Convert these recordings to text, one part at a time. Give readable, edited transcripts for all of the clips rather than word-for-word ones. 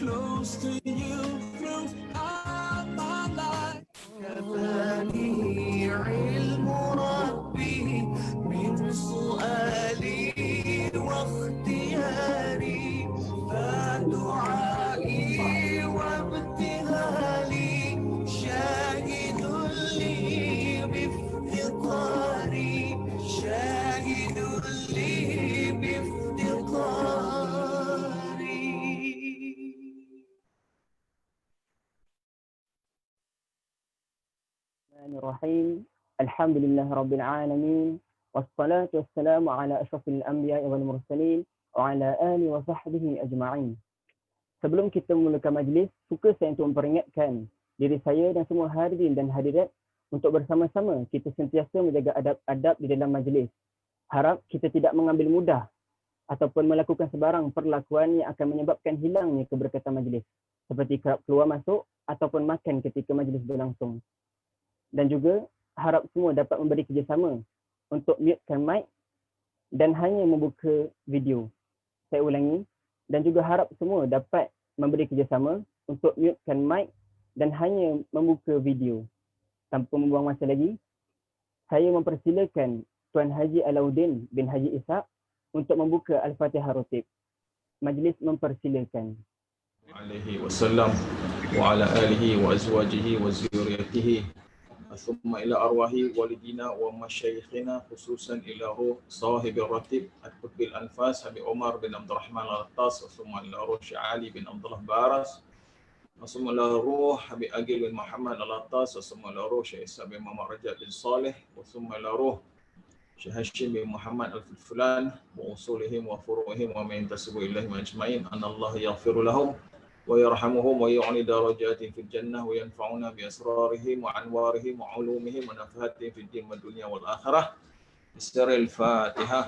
close to you throughout my life. كفاني علم ربي من سؤالي واختياري فدعائي وابتهالي شاهد لي بافتقاري شاهد لي بافتقاري. Bismillahirrahmanirrahim. Alhamdulillah Rabbil Alamin. Wassalatu wassalamu ala ashrafil anbiya wal mursalin wa ala alihi wa sahbihi ajma'in. Sebelum kita memulakan majlis, suka saya untuk memperingatkan diri saya dan semua hadirin dan hadirat untuk bersama-sama kita sentiasa menjaga adab-adab di dalam majlis. Harap kita tidak mengambil mudah ataupun melakukan sebarang perlakuan yang akan menyebabkan hilangnya keberkatan majlis, seperti kerap keluar masuk ataupun makan ketika majlis berlangsung. Dan juga harap semua dapat memberi kerjasama untuk mutekan mic dan hanya membuka video. Saya ulangi, dan juga harap semua dapat memberi kerjasama untuk mutekan mic dan hanya membuka video. Tanpa membuang masa lagi, saya mempersilakan Tuan Haji Alauddin bin Haji Ishaq untuk membuka Al-Fatihah Rotib. Majlis mempersilakan. Alaihi wasallam wa ala alihi wa azwajihi wa zurriyyatihi thumma ila arwahi walidina wa masyayikhina khususan ila ruh sahibi ratib al-qutbil anfas Habib Umar bin Abdurrahman al-Attas wa thumma ila ruh Syali bin Abdullah Baras wa thumma ila ruh Habib Agil bin Muhammad al-Attas wa thumma ila ruh Syekh Isa bin Muhammad Rajab bin Saleh wa thumma ila ruh Syekh Hashim bin Muhammad al-Fulan wa usulihim wa furu'ihim wa man yantasibu ilaihim ajma'in anallahu yaghfiru lahum ويرحمهم ويعلي درجاتهم في الجنة وينفعنا بأسرارهم وأنوارهم وعلومهم ونفحاتهم في الدين والدنيا والآخرة. بسر الفاتحة.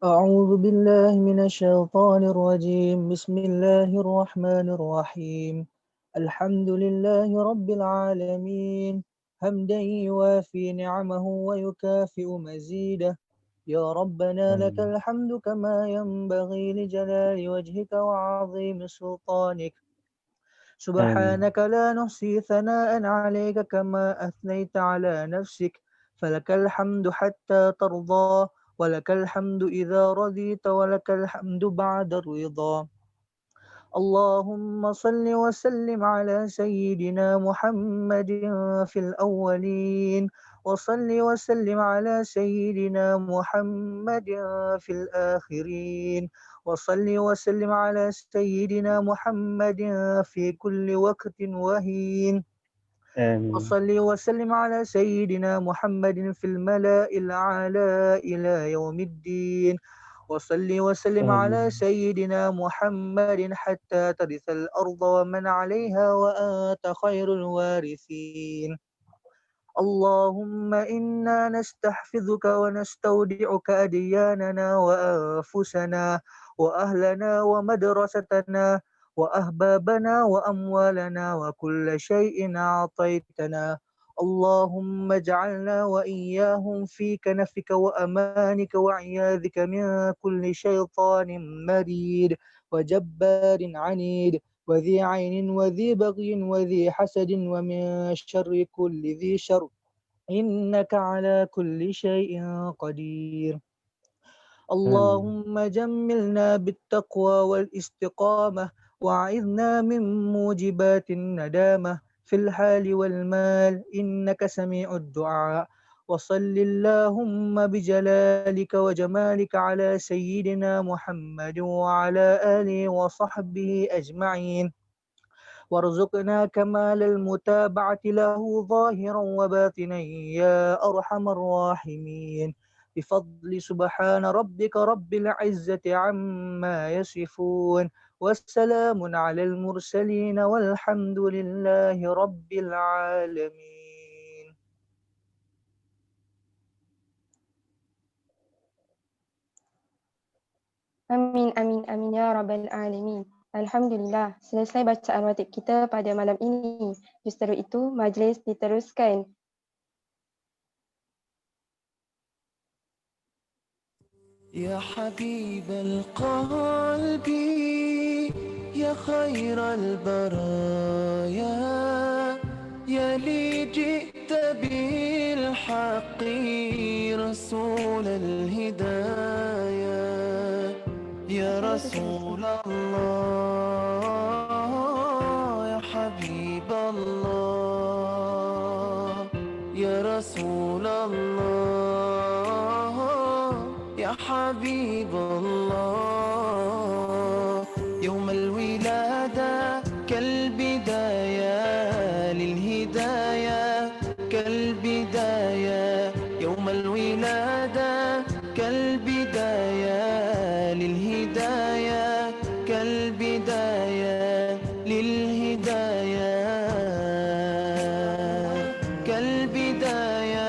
أعوذ بالله من الشيطان الرجيم بسم الله الرحمن الرحيم الحمد لله رب العالمين حمدا يوافي نعمه ويكافئ مزيده يا ربنا لك الحمد كما ينبغي لجلال وجهك وعظيم سلطانك سبحانك لا نحصي ثناء عليك كما أثنيت على نفسك فلك الحمد حتى ترضى ولك الحمد إذا رضيت ولك الحمد بعد الرضا اللهم صل وسلم على سيدنا محمد في الأولين وصل وسلم على سيدنا محمد في الآخرين وصل وسلم على سيدنا محمد في كل وقت وهين آمين وصل وسلم على سيدنا محمد في الملأ الأعلى إلى يوم الدين وصل وسلم على آمين سيدنا محمد حتى ترث الأرض ومن عليها وأنت خير الوارثين اللهم إنا نستحفظك ونستودعك أدياننا وأنفسنا وأهلنا ومدرستنا وأحبابنا وأموالنا وكل شيء أعطيتنا اللهم اجعلنا وإياهم في كنفك وأمانك وعياذك من كل شيطان مريد وجبار عنيد وذي عين وذي بغي وذي حسد ومن شر كل ذي شر إنك على كل شيء قدير آمين اللهم جملنا بالتقوى والاستقامة وأعذنا من موجبات الندامة في الحال والمال إنك سميع الدعاء وصل اللهم بجلالك وجمالك على سيدنا محمد وعلى آله وصحبه أجمعين وارزقنا كمال المتابعة له ظاهرا وباطنا يا أرحم الراحمين بفضل سبحان ربك رب العزة عما يصفون والسلام على المرسلين والحمد لله رب العالمين. Amin, amin, amin ya rabbal alamin. Alhamdulillah, selesai bacaan watib kita pada malam ini. Justru itu, majlis diteruskan. يا حبيب القلب يا خير البرايا يا لي جئت بالحق رسول الهدايا يا رسول الله يا حبيب الله يا رسول الله يا حبيب الله يوم الولادة كالبداية للهداية كالبداية يوم الولادة كالبداية للهداية كالبداية للهداية كالبداية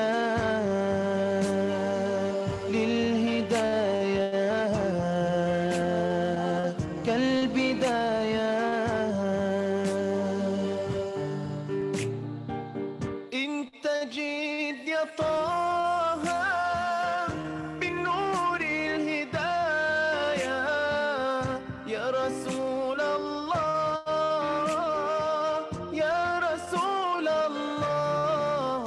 كالبداية انت جيت يا طه بالنور الهداية يا رسول الله يا رسول الله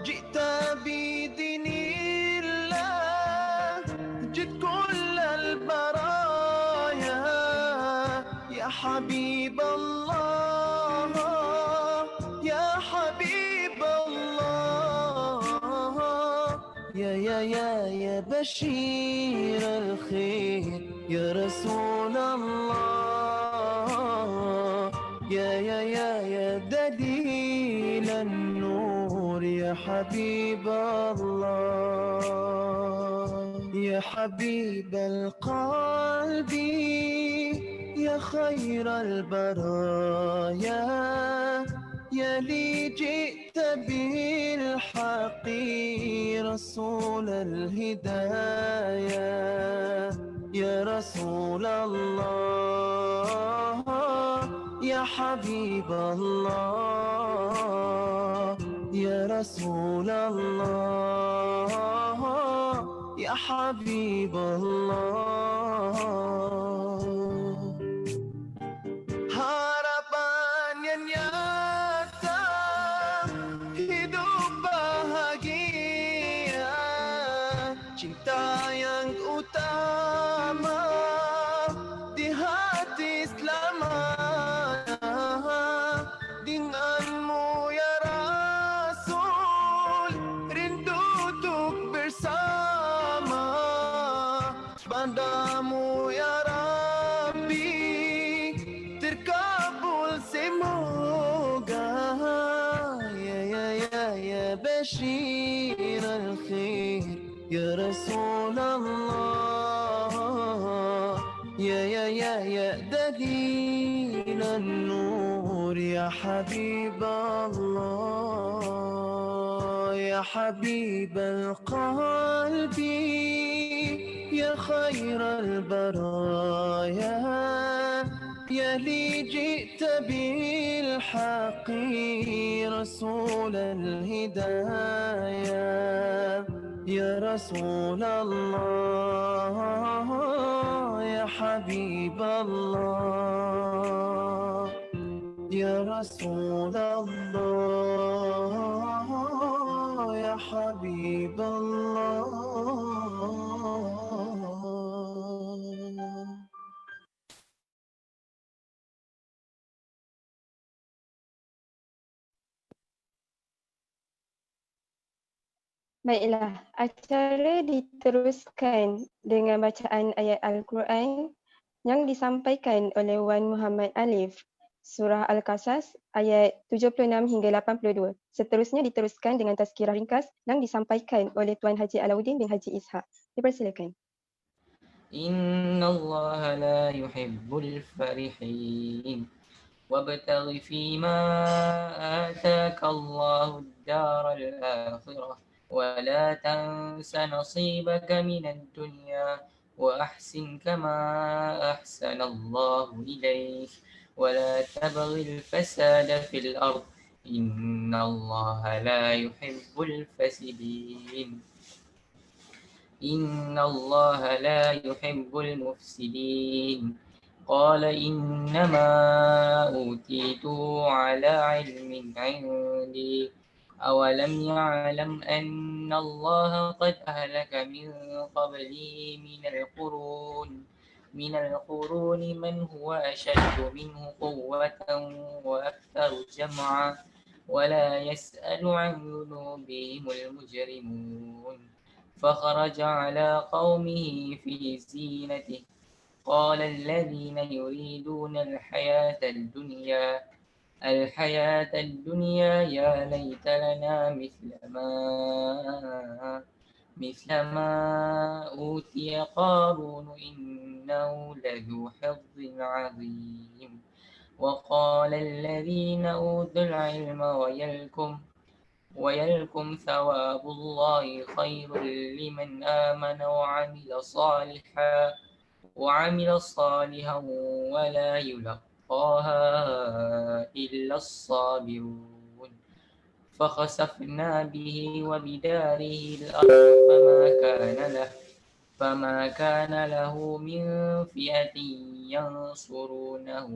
جئت بدين الله جئت كل البرايا يا حبيب الله يا حبيب الله يا بشير الخير يا رسول الله يا دليل النور يا حبيب الله يا حبيب القلب يا خير البرايا يا لي جئت بالحق رسول الهداية يا رسول الله يا حبيب الله يا رسول الله يا حبيب الله. Harapan yang nyata, hidup bahagia, cinta yang utama di hati selamanya. Denganmu ya Rasul, rindu untuk bersama. Padamu ya Rabbi, terkabul semoga. Ya Bashir al-Khair ya Rasulullah ya Dalil al-Nur ya Habib Allah ya Habib al-Qalbi يا خير البرايا يا لي جئت بالحق رسول الهداية يا رسول الله يا حبيب الله يا رسول الله يا حبيب الله. Baiklah, acara diteruskan dengan bacaan ayat Al-Quran yang disampaikan oleh Wan Muhammad Alif, Surah Al-Qasas ayat 76 hingga 82. Seterusnya diteruskan dengan tazkirah ringkas yang disampaikan oleh Tuan Haji Alauddin bin Haji Ishak. Dipersilakan. Inna Allah la yuhibbul farihin wabtaghi fima ataka Allahu ad-daral akhirah ولا تنس نصيبك من الدنيا وأحسن كما أحسن الله إليك ولا تبغ الفساد في الأرض إن الله لا يحب الفاسدين إن الله لا يحب المفسدين قال إنما أوتيته على علم عندي أولم يعلم أن الله قد أهلك من قبله من القرون من هو أشد منه قوة وأكثر جمعا ولا يسأل عن ذنوبهم المجرمون فخرج على قومه في زينته قال الذين يريدون الحياة الدنيا يا ليت لنا مثل ما أوتي قارون إنه لذو حظ عظيم وقال الذين أوتوا العلم ويلكم ثواب الله خير لمن آمن وعمل صالحا ولا يلقاها إلا الصابرون فخسفنا به وبداره الأرض فما كان له من فئة ينصرونه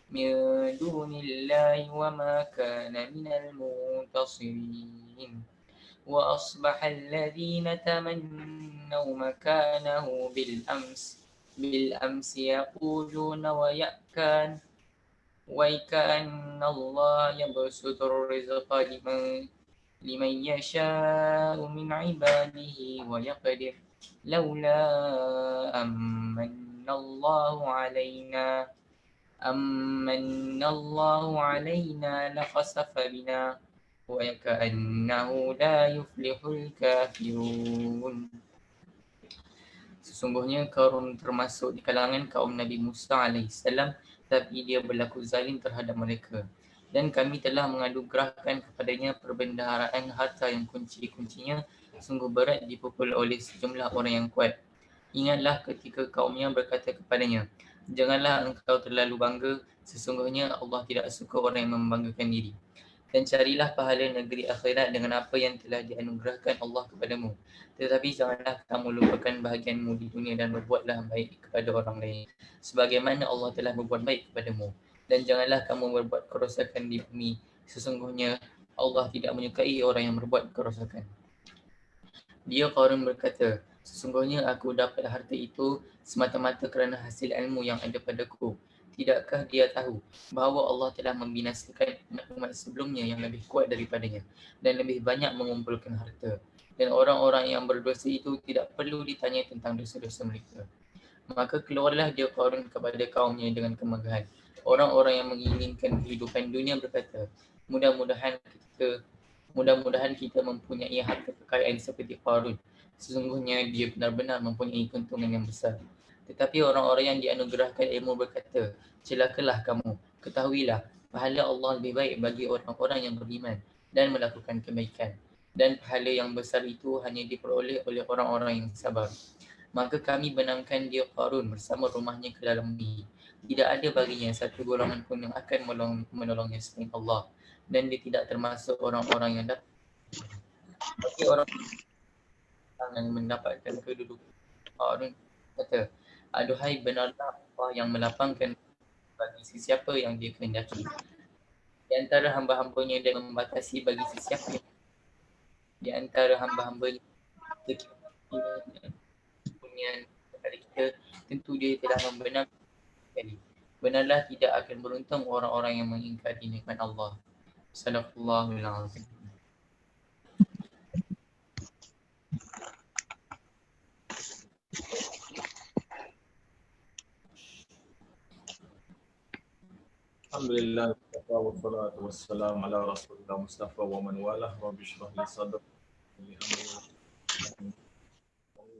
من دون الله وما كان من المنتصرين وأصبح الذين تمنوا مكانه بالأمس يقولون ويكأن الله يبسط الرزق لمن يشاء من عباده ويقدر لولا أمن الله علينا لخسف بنا وكأنه لا يفلح الكافرون. Sesungguhnya Qarun termasuk di kalangan kaum Nabi Musa alaihissalam tapi dia berlaku zalim terhadap mereka. Dan kami telah menganugerahkan kepadanya perbendaharaan harta yang kunci-kuncinya sungguh berat dipukul oleh sejumlah orang yang kuat. Ingatlah ketika kaumnya berkata kepadanya, janganlah engkau terlalu bangga, sesungguhnya Allah tidak suka orang yang membanggakan diri. Dan carilah pahala negeri akhirat dengan apa yang telah dianugerahkan Allah kepadamu. Tetapi janganlah kamu lupakan bahagianmu di dunia dan berbuatlah baik kepada orang lain, sebagaimana Allah telah berbuat baik kepadamu. Dan janganlah kamu berbuat kerosakan di bumi, sesungguhnya Allah tidak menyukai orang yang berbuat kerosakan. Dia Qarun berkata, sesungguhnya aku dapat harta itu semata-mata kerana hasil ilmu yang ada padaku. Tidakkah dia tahu bahawa Allah telah membinasakan umat sebelumnya yang lebih kuat daripadanya dan lebih banyak mengumpulkan harta. Dan orang-orang yang berdosa itu tidak perlu ditanya tentang dosa-dosa mereka. Maka keluarlah dia Qarun kepada kaumnya dengan kemegahan. Orang-orang yang menginginkan kehidupan dunia berkata, mudah-mudahan kita mempunyai harta kekayaan seperti Qarun. Sesungguhnya dia benar-benar mempunyai keuntungan yang besar. Tetapi orang-orang yang dianugerahkan ilmu berkata, celakalah kamu, ketahuilah, pahala Allah lebih baik bagi orang-orang yang beriman dan melakukan kebaikan. Dan pahala yang besar itu hanya diperoleh oleh orang-orang yang sabar. Maka kami benamkan dia Qarun bersama rumahnya ke dalam bumi. Tidak ada baginya satu golongan pun yang akan menolongnya selain Allah. Dan dia tidak termasuk orang-orang yang dapat. Bagi orang yang mendapatkan kedudukan Qarun kata, aduhai benarlah Allah yang melapangkan bagi sesiapa yang dia kehendaki. Di antara hamba-hambanya dan membatasi bagi sesiapa yang di antara hamba-hambanya punya kepada kita, tentu dia telah membenarkan sekali. Benarlah tidak akan beruntung orang-orang yang mengingkari nikmat Allah. Sadaqallahul azim. Alhamdulillah wassalatu wassalamu ala Rasulillah Mustafa wa man walah. Rabbi shrah li sadri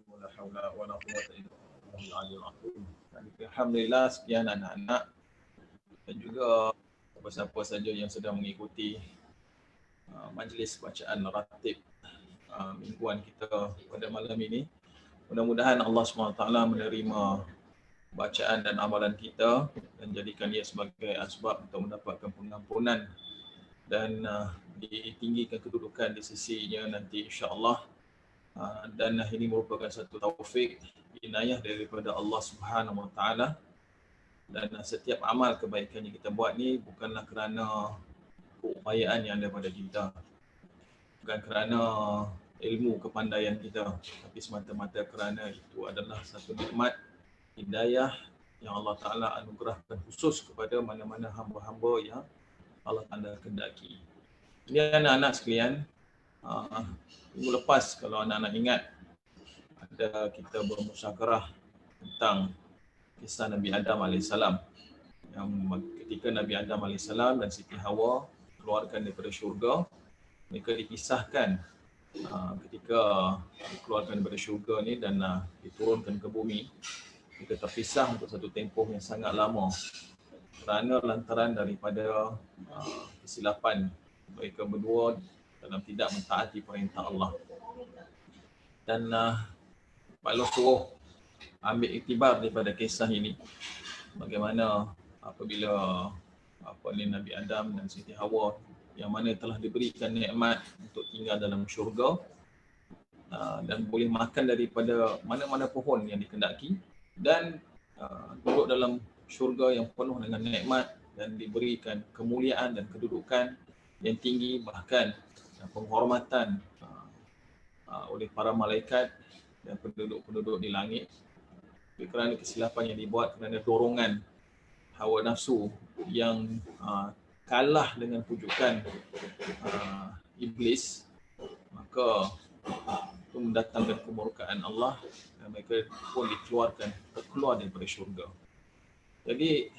wala haula wala quwwata illa billahil aliyyil azim. Alhamdulillah, sekian anak-anak dan juga siapa saja yang sedang mengikuti majlis bacaan ratib mingguan kita pada malam ini. Mudah-mudahan Allah SWT menerima bacaan dan amalan kita dan jadikan ia sebagai asbab untuk mendapatkan pengampunan dan ditinggikan kedudukan di sisinya nanti insya-Allah. Dan ini merupakan satu taufik inayah daripada Allah Subhanahu Wa Taala. Dan setiap amal kebaikan yang kita buat ni bukanlah kerana keupayaan yang ada pada kita, bukan kerana ilmu kepandaian kita, tapi semata-mata kerana itu adalah satu nikmat hidayah yang Allah Ta'ala anugerahkan khusus kepada mana-mana hamba-hamba yang Allah Ta'ala kehendaki. Jadi anak-anak sekalian, minggu lepas kalau anak-anak ingat, ada kita bermusyawarah tentang kisah Nabi Adam AS, yang ketika Nabi Adam AS dan Siti Hawa keluarkan daripada syurga, mereka dipisahkan ketika dikeluarkan daripada syurga ni dan diturunkan ke bumi. Mereka terpisah untuk satu tempoh yang sangat lama kerana lantaran daripada kesilapan mereka berdua dalam tidak mentaati perintah Allah. Dan Allah suruh ambil iktibar daripada kisah ini, bagaimana apabila Nabi Adam dan Siti Hawa yang mana telah diberikan nikmat untuk tinggal dalam syurga dan boleh makan daripada mana-mana pohon yang dikehendaki dan duduk dalam syurga yang penuh dengan nikmat dan diberikan kemuliaan dan kedudukan yang tinggi, bahkan penghormatan oleh para malaikat dan penduduk-penduduk di langit. Kerana kesilapan yang dibuat kerana dorongan hawa nafsu yang kalah dengan pujukan iblis, maka itu mendatangkan kemurkaan Allah dan mereka pun dikeluarkan keluar daripada syurga. Jadi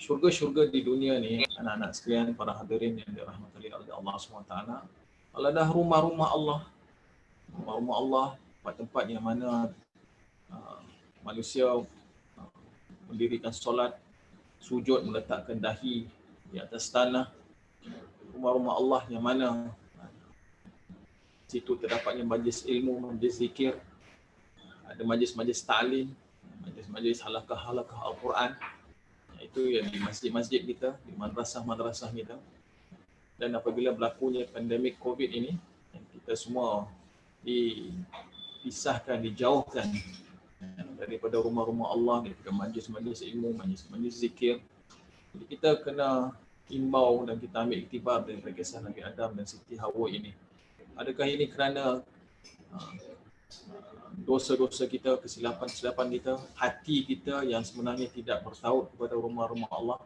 syurga-syurga di dunia ni, anak-anak sekalian, para hadirin yang dirahmati oleh Allah SWT, Allah dah rumah-rumah Allah. Rumah-rumah Allah, tempat-tempat yang mana manusia mendirikan solat, sujud meletakkan dahi di atas tanah. Rumah-rumah Allah yang mana situ terdapatnya majlis ilmu, majlis zikir, ada majlis-majlis ta'lim, majlis-majlis halakah-halakah Al-Quran. Itu yang di masjid-masjid kita, di madrasah-madrasah kita. Dan apabila berlakunya pandemik COVID ini, kita semua dipisahkan, dijauhkan daripada rumah-rumah Allah, daripada majlis-majlis ilmu, majlis-majlis zikir. Jadi kita kena imbau dan kita ambil iktibar daripada kisah Nabi Adam dan Siti Hawa ini. Adakah ini kerana dosa-dosa kita, kesilapan-kesilapan kita, hati kita yang sebenarnya tidak bertaut kepada rumah-rumah Allah?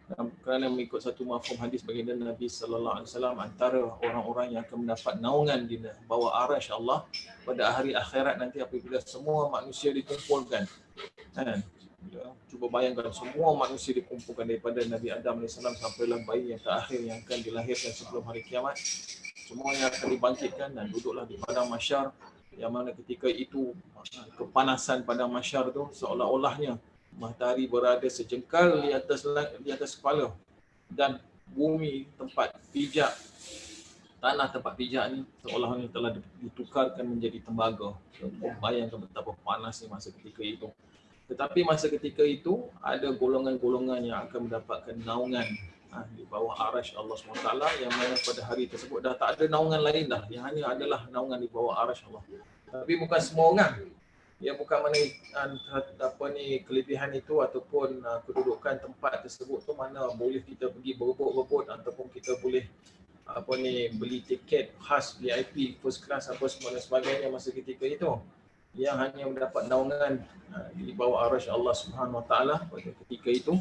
Dan kerana mengikut satu mafhum hadis baginda Nabi sallallahu alaihi wasallam, antara orang-orang yang akan mendapat naungan di bawah arasy Allah pada hari akhirat nanti apabila semua manusia dikumpulkan. Kan? Cuba bayangkan semua manusia dikumpulkan daripada Nabi Adam AS sampailah bayi yang terakhir yang akan dilahirkan sebelum hari kiamat. Semuanya akan dibangkitkan dan duduklah di padang mahsyar, yang mana ketika itu kepanasan padang mahsyar tu seolah-olahnya matahari berada sejengkal di atas kepala, dan bumi tempat pijak, tanah tempat pijak ni seolah-olahnya telah ditukarkan menjadi tembaga. Bayangkan betapa panasnya masa ketika itu. Tetapi masa ketika itu ada golongan-golongan yang akan mendapatkan naungan di bawah arasy Allah SWT, yang mana pada hari tersebut dah tak ada naungan lain dah, yang hanya adalah naungan di bawah arasy Allah. Tapi bukan semua orang. Ya, bukan mana kelebihan itu ataupun kedudukan tempat tersebut tu mana boleh kita pergi berebut-rebut ataupun kita boleh beli tiket khas VIP first class apa semua dan sebagainya masa ketika itu. Yang hanya mendapat naungan di bawah arasy Allah Subhanahu Wa Taala pada ketika itu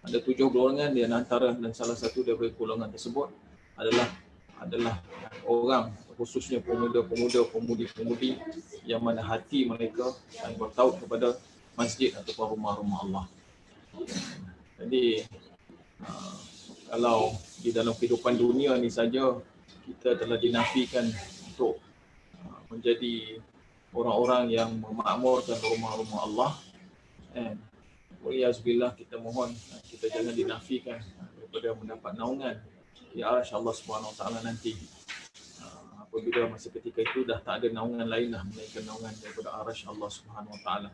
ada 7 golongan, di antara dan salah satu daripada golongan tersebut adalah orang, khususnya pemuda-pemuda, pemudi-pemudi yang mana hati mereka yang bertaut kepada masjid ataupun rumah-rumah Allah. Jadi kalau di dalam kehidupan dunia ni saja kita telah dinafikan untuk menjadi orang-orang yang memakmurkan rumah-rumah Allah, waliyazbillah, kita mohon kita jangan dinafikan daripada mendapat naungan di arasy Allah Subhanahu Wa Taala nanti. Apabila masa ketika itu dah tak ada naungan lain lah melainkan naungan daripada arasy Allah Subhanahu Wa Taala.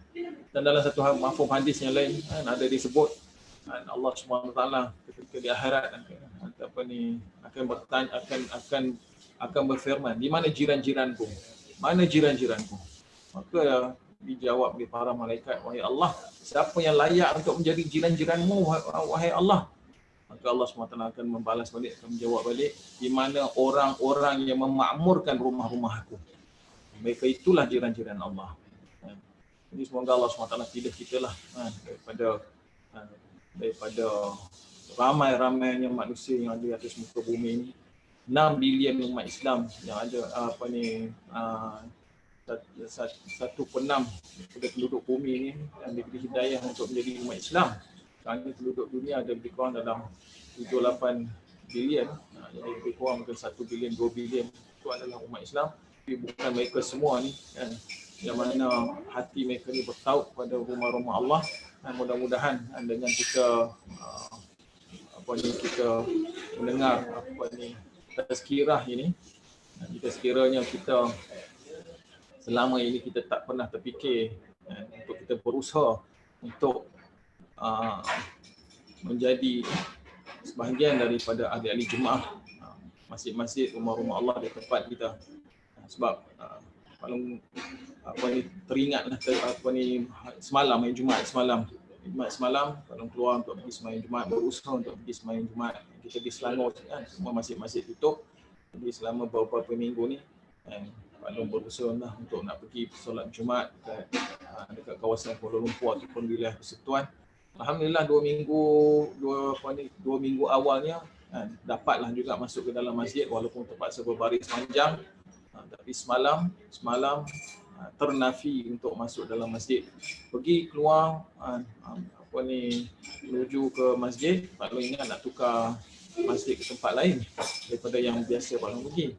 Dan dalam satu mafhum hadis yang lain ada disebut Allah Subhanahu Wa Taala ketika di akhirat akan bertanya, akan berfirman, di mana jiran-jiranku? Mana jiran-jiranku? Maka dijawab oleh para malaikat, wahai Allah, siapa yang layak untuk menjadi jiran-jiranmu, wahai Allah? Maka Allah SWT akan membalas balik, akan menjawab balik, di mana orang-orang yang memakmurkan rumah-rumah aku. Mereka itulah jiran-jiran Allah. Jadi semoga Allah SWT pilih kita lah daripada ramai-ramainya manusia yang ada di atas muka bumi ini. 6 bilion umat Islam yang ada 1/6 daripada penduduk bumi ini yang diberi hidayah untuk menjadi umat Islam. Sekarang ini penduduk dunia ada lebih kurang dalam 7-8 bilion. Jadi lebih kurang mungkin 1 bilion, 2 bilion itu adalah umat Islam. Tapi bukan mereka semua ni kan, yang mana hati mereka ni bertaut pada rumah-rumah Allah. Dan mudah-mudahan dengan kita kita mendengar tazkirah ini, jika sekiranya kita selama ini kita tak pernah terfikir untuk kita berusaha untuk menjadi sebahagian daripada ahli-ahli jemaah masjid-masjid, rumah-rumah Allah di tempat kita. Sebab kalau teringatlah semalam Jumaat semalam kalau keluar untuk pergi sembahyang Jumaat, berusaha untuk pergi sembahyang Jumaat, kita di Selangor kan, semua masjid-masjid tutup. Jadi selama beberapa minggu ni kalau berusaha lah untuk nak pergi solat Jumaat dekat kawasan Kuala Lumpur ataupun wilayah Persekutuan. Alhamdulillah 2 minggu awalnya dapatlah juga masuk ke dalam masjid walaupun terpaksa berbaris panjang. Tapi semalam ternafi untuk masuk dalam masjid. Pergi keluar menuju ke masjid, kalau ingat nak tukar masjid ke tempat lain daripada yang biasa kalau pergi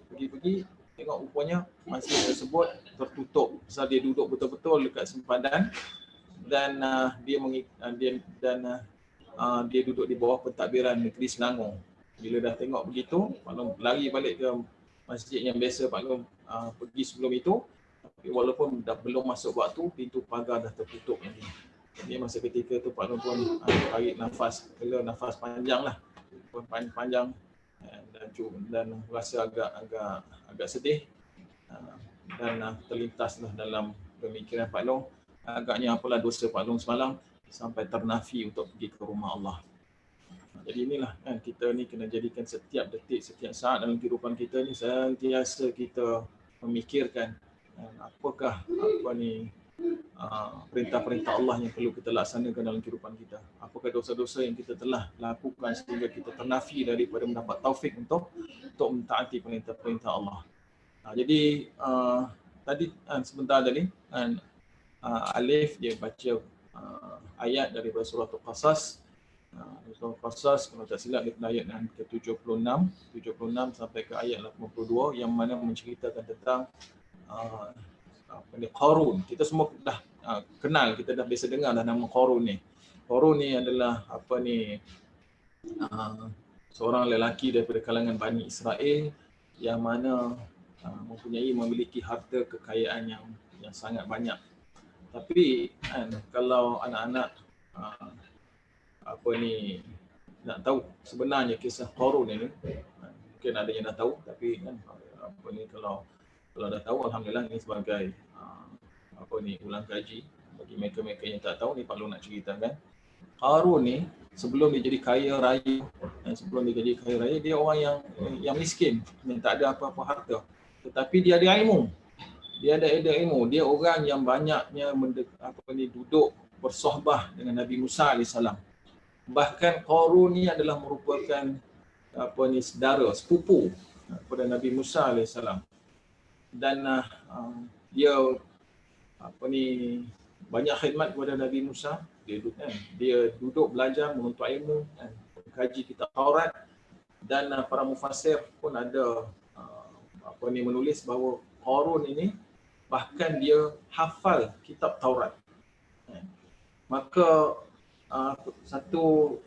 tengok rupanya masjid tersebut tertutup. Pasal dia duduk betul-betul dekat sempadan dan dia duduk di bawah pentadbiran negeri Selangor. Bila dah tengok begitu, Pak Long lari balik ke masjid yang biasa Pak Long pergi sebelum itu. Tapi walaupun dah belum masuk waktu, pintu pagar dah tertutup lagi. Jadi masa ketika tu Pak Long pun tarik nafas, kela nafas panjang lah. Panjang dan rasa agak sedih dan terlintaslah dalam pemikiran Pak Long, agaknya apalah dosa Pak Long semalam sampai ternafi untuk pergi ke rumah Allah. Jadi inilah kan, kita ni kena jadikan setiap detik, setiap saat dalam kehidupan kita ni sentiasa kita memikirkan apakah perintah-perintah Allah yang perlu kita laksanakan dalam kehidupan kita. Apakah dosa-dosa yang kita telah lakukan sehingga kita ternafi daripada mendapat taufik untuk mentaati perintah-perintah Allah. Jadi tadi sebentar tadi Alif dia baca ayat daripada surah Al-Qasas. Surah Al-Qasas kalau tak silap dia ayat yang ke-76 sampai ke ayat 82 yang mana menceritakan tentang Qarun. Kita semua dah kenal, kita dah biasa dengar dah nama Qarun ni. Qarun ni adalah seorang lelaki daripada kalangan Bani Israel yang mana memiliki harta kekayaan yang sangat banyak. Tapi kalau anak-anak nak tahu sebenarnya kisah Qarun ini, mungkin ada yang dah tahu, tapi kalau dah tahu, alhamdulillah ini sebagai ulang kaji bagi mereka-mereka yang tak tahu. Ni Pak Long nak ceritakan. Qarun ni sebelum dia jadi kaya raya, dia orang yang miskin, yang tak ada apa-apa harta. Tetapi dia ada ilmu. Dia orang yang banyaknya duduk bersohbah dengan Nabi Musa AS. Bahkan Qarun ni adalah merupakan saudara, sepupu kepada Nabi Musa AS. Dan dia banyak khidmat kepada Nabi Musa. Dia duduk belajar, menuntut ilmu, kaji kitab Taurat. Dan para mufassir pun ada menulis bahawa Qarun ini bahkan dia hafal kitab Taurat. Maka satu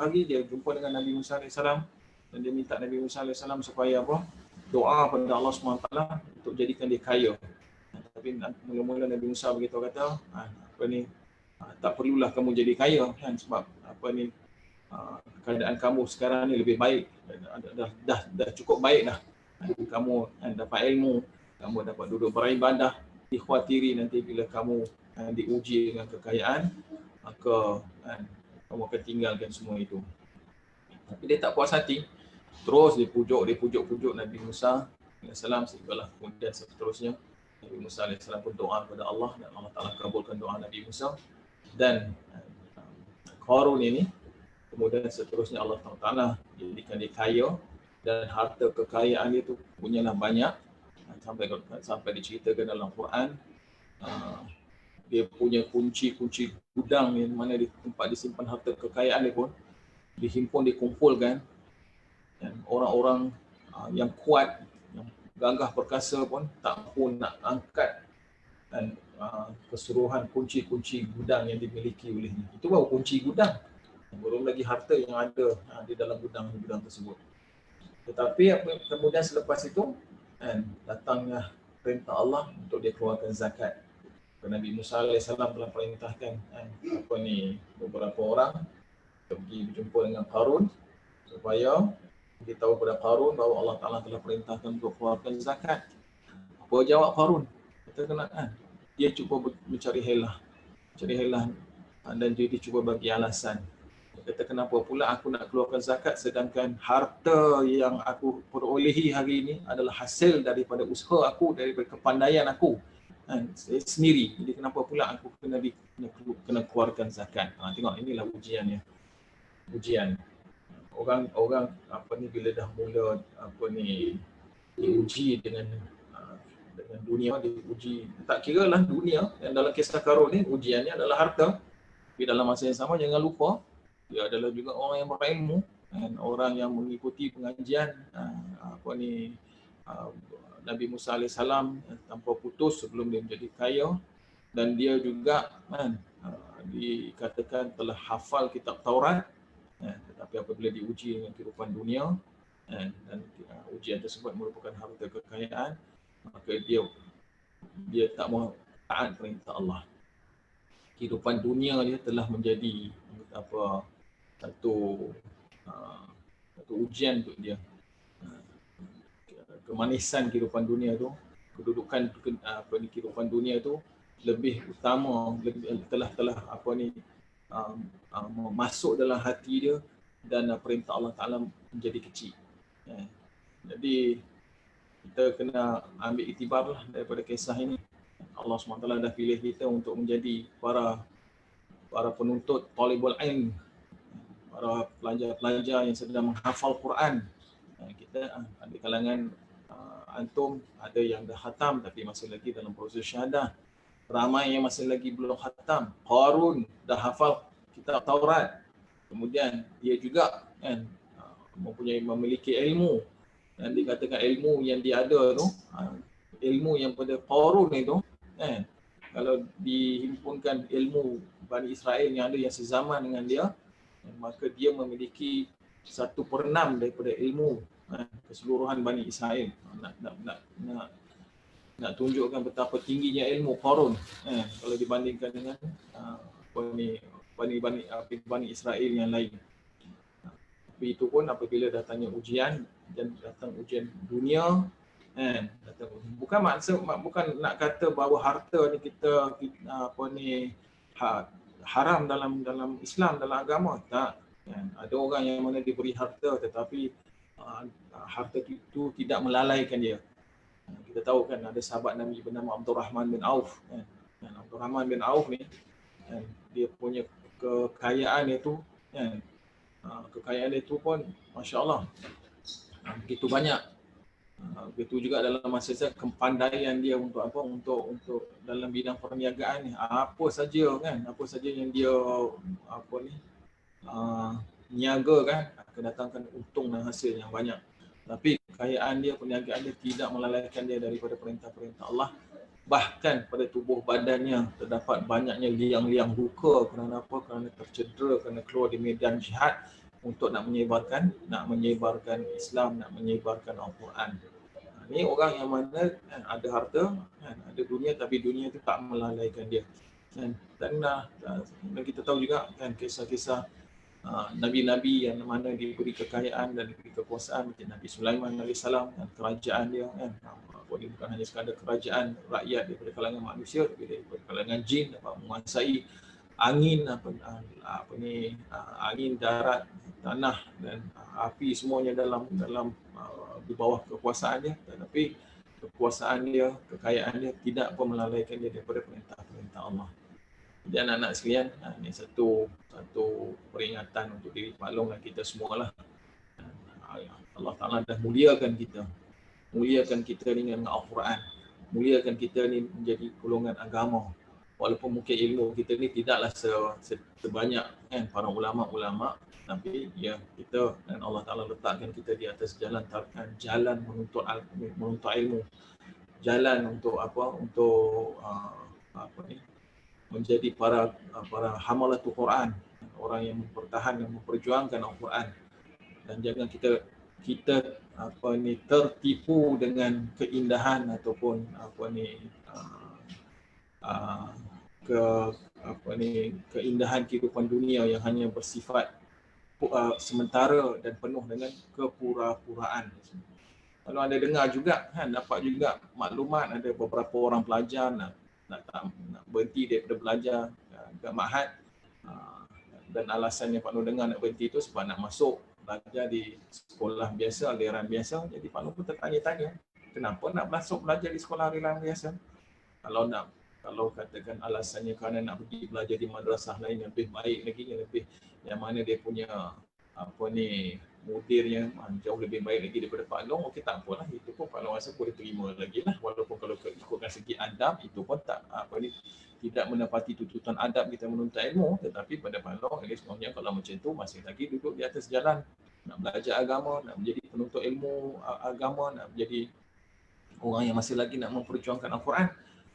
hari dia jumpa dengan Nabi Musa AS dan dia minta Nabi Musa AS supaya doa pada Allah SWT untuk jadikan dia kaya. Tapi mula-mula Nabi Musa beritahu kata, tak perlulah kamu jadi kaya kan, sebab keadaan kamu sekarang ni lebih baik, dah cukup baik dah. Kamu dapat ilmu, kamu dapat duduk beribadah, dikhawatiri nanti bila kamu diuji dengan kekayaan, maka kamu akan tinggalkan semua itu. Tapi dia tak puas hati, terus dia pujuk Nabi Musa AS sehinggalah kemudian seterusnya Nabi Musa AS pun doa kepada Allah dan Allah Ta'ala kabulkan doa Nabi Musa. Dan Qarun ini kemudian seterusnya Allah Ta'ala jadikan dia kaya dan harta kekayaan dia tu punyalah banyak, sampai diceritakan dalam Quran. Dia punya kunci gudang yang mana di tempat disimpan harta kekayaan dia pun dihimpun, dikumpulkan, dan orang-orang yang kuat, yang gagah perkasa pun tak pun nak angkat dan keseluruhan kunci-kunci gudang yang dimiliki olehnya. Itu baru kunci gudang, belum lagi harta yang ada di dalam gudang tersebut. Tetapi kemudian selepas itu datangnya perintah Allah untuk dia keluarkan zakat. Nabi Musa AS telah perintahkan beberapa orang pergi berjumpa dengan Qarun supaya beritahu kepada Qarun bahawa Allah Ta'ala telah perintahkan untuk keluarkan zakat. Apa jawab Qarun? Dia cuba mencari helah dan dia cuba bagi alasan. Dia kata, kenapa pula aku nak keluarkan zakat sedangkan harta yang aku perolehi hari ini adalah hasil daripada usaha aku, daripada kepandaian aku sendiri. Jadi kenapa pula aku kena keluarkan zakat? Tengok, inilah ujiannya. Ujian. Orang bila dah mula diuji dengan dunia, diuji, tak kira lah dunia. Dan dalam kisah Qarun ni ujiannya adalah harta. Tapi dalam masa yang sama jangan lupa dia adalah juga orang yang berilmu, orang yang mengikuti pengajian Nabi Musa AS tanpa putus sebelum dia menjadi kaya. Dan dia juga dikatakan telah hafal kitab Taurat, tetapi apabila diuji dengan kehidupan dunia, dan ujian tersebut merupakan harta kekayaan, maka dia tak mau taat perintah Allah. Kehidupan dunia dia telah menjadi satu ujian untuk dia. Kemanisan kehidupan dunia tu, kedudukan kehidupan dunia tu lebih utama, telah masuk dalam hati dia, dan perintah Allah Ta'ala menjadi kecil. Jadi kita kena ambil iktibarlah daripada kisah ini. Allah SWT dah pilih kita untuk menjadi para penuntut talibul ilm, para pelajar-pelajar yang sedang menghafal Quran. Kita ada kalangan antum, ada yang dah khatam tapi masih lagi dalam proses syahadah. Ramai yang masih lagi belum khatam. Qarun dah hafal kitab Taurat. Kemudian dia juga memiliki ilmu. Dan dikatakan ilmu yang dia ada tu, ilmu yang pada Qarun itu, kalau dihimpunkan ilmu Bani Israel yang ada yang sezaman dengan dia, maka dia memiliki 1/6 daripada ilmu keseluruhan Bani Israel. Nak tunjukkan betapa tingginya ilmu Qarun kalau dibandingkan dengan Bani Israel yang lain. Tapi itu pun apabila datangnya ujian, dan datang ujian dunia, bukan nak kata bahawa harta ni kita haram dalam Islam, dalam agama. Tak. Ada orang yang mana diberi harta tetapi harta itu tidak melalaikan dia. Kita tahu kan ada sahabat Nabi bernama Abdul Rahman bin Auf. Abdul Rahman bin Auf ni, dia punya kekayaan itu pun Masya Allah begitu banyak. Begitu juga dalam masa saya, kepandaian dia untuk untuk dalam bidang perniagaan ni, apa saja yang dia niaga kan, akan datangkan untung dan hasil yang banyak. Tapi kekayaan dia, perniagaan dia tidak melalaikan dia daripada perintah-perintah Allah. Bahkan pada tubuh badannya terdapat banyaknya liang-liang luka. Kerana apa? Kerana tercedera, kerana keluar di medan jihad untuk nak menyebarkan Islam, nak menyebarkan Al-Quran. Ini orang yang mana ada harta, ada dunia, tapi dunia itu tak melalaikan dia. Dan kita tahu juga kan kisah-kisah Nabi-Nabi yang mana diberi kekayaan dan diberi kekuasaan, macam Nabi Sulaiman AS dan kerajaan dia dia bukan hanya sekadar kerajaan rakyat daripada kalangan manusia, tapi daripada kalangan jin, dapat menguasai angin angin, darat, tanah dan api, semuanya dalam di bawah kekuasaan dia. Tetapi kekuasaan dia, kekayaan dia tidak pun melalaikan dia daripada perintah-perintah Allah. Jadi anak-anak sekalian, ini satu peringatan untuk diri Pak Long dan kita semualah. Allah Ta'ala dah muliakan kita dengan Al-Quran, muliakan kita ni menjadi golongan agama. Walaupun mungkin ilmu kita ni tidaklah sebanyak para ulama-ulama, tapi kita dan Allah Ta'ala letakkan kita di atas jalan menuntut ilmu, jalan untuk menjadi para hamalatul Quran, orang yang mempertahan dan memperjuangkan Al-Quran. Dan jangan kita tertipu dengan keindahan ataupun keindahan kehidupan dunia yang hanya bersifat sementara dan penuh dengan kepura-puraan. Kalau anda dengar juga dapat juga maklumat, ada beberapa orang pelajar nak berhenti daripada belajar dekat Ma'had, dan alasannya Pak Nur dengar nak berhenti itu sebab nak masuk belajar di sekolah biasa, aliran biasa. Jadi Pak Nur pun tertanya-tanya, kenapa nak masuk belajar di sekolah aliran biasa? Kalau katakan alasannya kerana nak pergi belajar di madrasah lain yang lebih baik lagi, yang mana dia punya mudirnya jauh lebih baik lagi daripada Pak Long, okey, tak apalah, itu pun Pak Long rasa boleh terima lagi lah. Walaupun kalau ikutkan segi adab, itu pun tidak menepati tuntutan adab kita menuntut ilmu. Tetapi pada Pak Long, sebenarnya kalau macam tu masih lagi duduk di atas jalan nak belajar agama, nak menjadi penuntut ilmu agama, nak menjadi orang yang masih lagi nak memperjuangkan Al-Quran.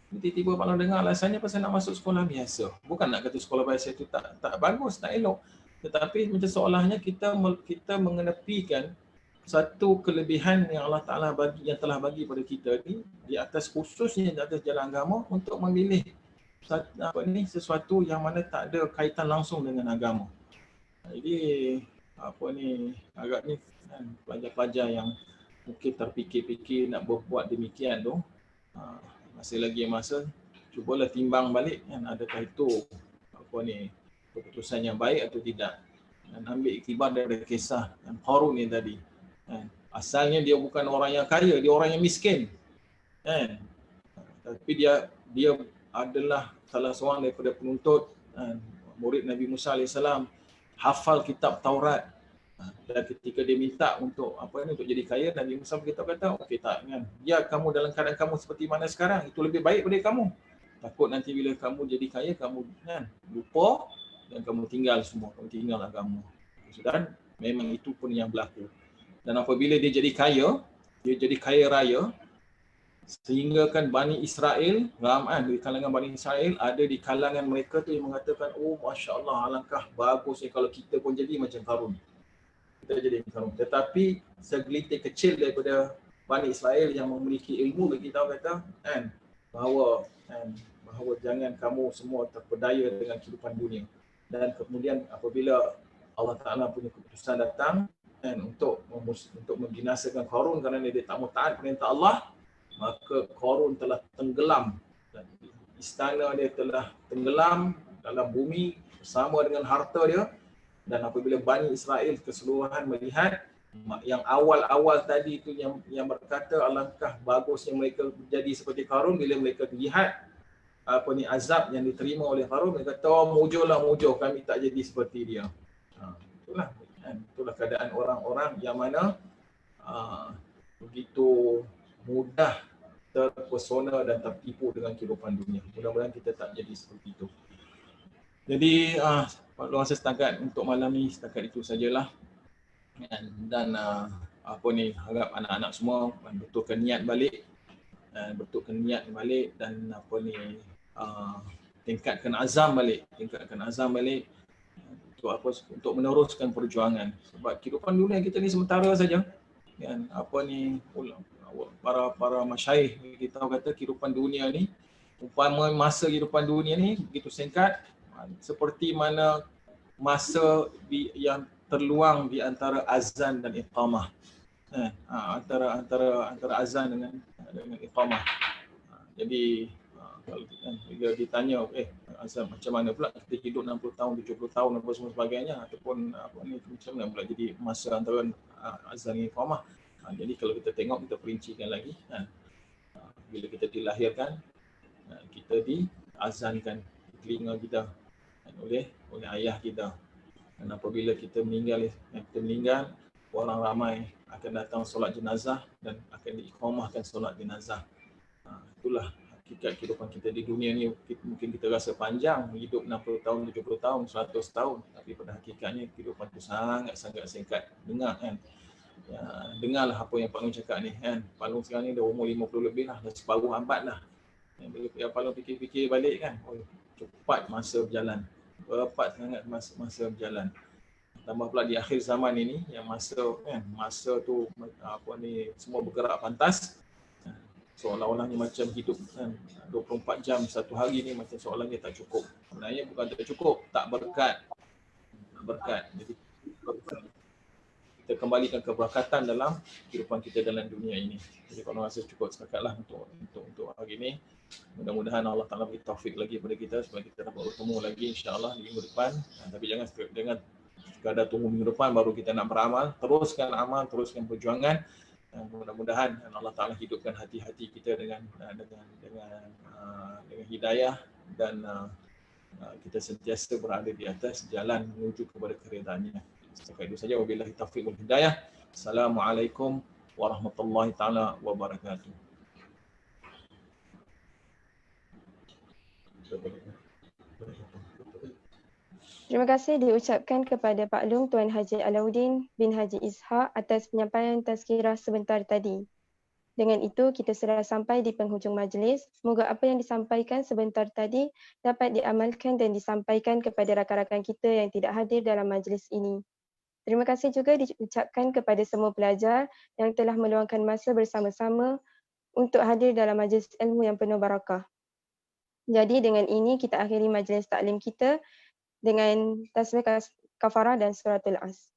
Tiba-tiba Pak Long dengar alasannya pasal nak masuk sekolah biasa. Bukan nak kata sekolah biasa itu tak bagus, tak elok. Tetapi macam seolahnya kita mengenepikan satu kelebihan yang Allah Ta'ala yang telah bagi pada kita ni di atas, khususnya di atas jalan agama, untuk memilih sesuatu yang mana tak ada kaitan langsung dengan agama. Jadi agaknya kan, pelajar-pelajar yang mungkin terfikir-fikir nak berbuat demikian tu, masih lagi masa, cubalah timbang balik kan, adakah itu keputusan yang baik atau tidak, dan ambil iktibar dari kisah Qarun ni tadi kan. Asalnya dia bukan orang yang kaya, dia orang yang miskin kan, tapi dia adalah salah seorang daripada penuntut murid Nabi Musa AS, hafal kitab Taurat. Dan ketika dia minta untuk untuk jadi kaya, Nabi Musa beritahu kata, okey tak kan, biar kamu dalam keadaan kamu seperti mana sekarang, itu lebih baik daripada kamu. Takut nanti bila kamu jadi kaya, kamu kan lupa dan kamu tinggal semua, kamu tinggal agama. Dan memang itu pun yang berlaku. Dan apabila dia jadi kaya raya, sehingga kan Bani Israel, ramai di kalangan Bani Israel, ada di kalangan mereka tu yang mengatakan, oh Masya Allah, alangkah bagusnya kalau kita pun jadi macam Qarun. Kita jadi Qarun. Tetapi segelintir kecil daripada Bani Israel yang memiliki ilmu bagi tahu kata bahawa jangan kamu semua terpedaya dengan kehidupan dunia. Dan kemudian apabila Allah Ta'ala punya keputusan datang untuk membinasakan Qarun kerana dia tak mau taat perintah Allah, maka Qarun telah tenggelam. Istana dia telah tenggelam dalam bumi bersama dengan harta dia. Dan apabila Bani Israel keseluruhan melihat yang awal-awal tadi itu yang berkata alangkah bagusnya mereka menjadi seperti Qarun, bila mereka lihat azab yang diterima oleh Qarun, mereka kata, oh mujurlah, kami tak jadi seperti dia. Itulah keadaan orang-orang yang mana begitu mudah terpesona dan tertipu dengan kehidupan dunia. Mudah-mudahan kita tak jadi seperti itu. Jadi rasa setakat untuk malam ni setakat itu sajalah. Dan harap anak-anak semua betulkan niat balik, dan tingkatkan azam balik untuk meneruskan perjuangan. Sebab kehidupan dunia kita ni sementara saja. Dan para masyaikh kita kata kehidupan dunia ni, umpama masa kehidupan dunia ni begitu singkat, seperti mana masa yang terluang di antara azan dan iqamah. Antara azan dengan iqamah. Jadi kalau bila ditanya azan macam mana pula kita hidup 60 tahun, 70 tahun apa semua sebagainya, ataupun macam mana pula jadi masa antara azan dan iqamah. Jadi kalau kita tengok, kita perincikan lagi, bila kita dilahirkan, kita diazankan di telinga kita oleh ayah kita. Dan apabila kita meninggal, orang ramai akan datang solat jenazah dan akan diiqamahkan solat jenazah. Itulah hakikat kehidupan kita di dunia ni. Mungkin kita rasa panjang, hidup 60 tahun, 70 tahun, 100 tahun, tapi pada hakikatnya kehidupan itu sangat-sangat singkat. Dengarlah apa yang Pak Long cakap ni kan. Pak Long sekarang ni dah umur 50 lebih lah, dah separuh abad lah. Bila Pak Long fikir-fikir balik kan, cepat masa berjalan. Cepat sangat masa berjalan. Tambah pula di akhir zaman ini yang masa tu semua bergerak pantas. Seolah-olahnya macam hidup 24 jam satu hari ni macam seolah-olahnya tak cukup. Sebenarnya bukan tak cukup, tak berkat. Jadi kita kembalikan keberkatan dalam kehidupan kita dalam dunia ini. Jadi kalau rasa cukup sekadar untuk hari ini. Mudah-mudahan Allah Ta'ala beri taufik lagi kepada kita supaya kita dapat bertemu lagi insya-Allah di minggu depan. Tapi jangan sekadar tunggu minggu depan baru kita nak beramal. Teruskan amal, teruskan perjuangan. Mudah-mudahan Allah Ta'ala hidupkan hati-hati kita dengan hidayah, dan kita sentiasa berada di atas jalan menuju kepada keridaan-Nya. Setakat itu saja. Wabillahi taufiq wal hidayah. Assalamualaikum warahmatullahi taala wabarakatuh. Terima kasih diucapkan kepada Pak Long Tuan Haji Alauddin bin Haji Ishak atas penyampaian tazkirah sebentar tadi. Dengan itu, kita sudah sampai di penghujung majlis. Semoga apa yang disampaikan sebentar tadi dapat diamalkan dan disampaikan kepada rakan-rakan kita yang tidak hadir dalam majlis ini. Terima kasih juga diucapkan kepada semua pelajar yang telah meluangkan masa bersama-sama untuk hadir dalam majlis ilmu yang penuh barakah. Jadi dengan ini kita akhiri majlis taklim kita dengan tasbih kafarah dan suratul as.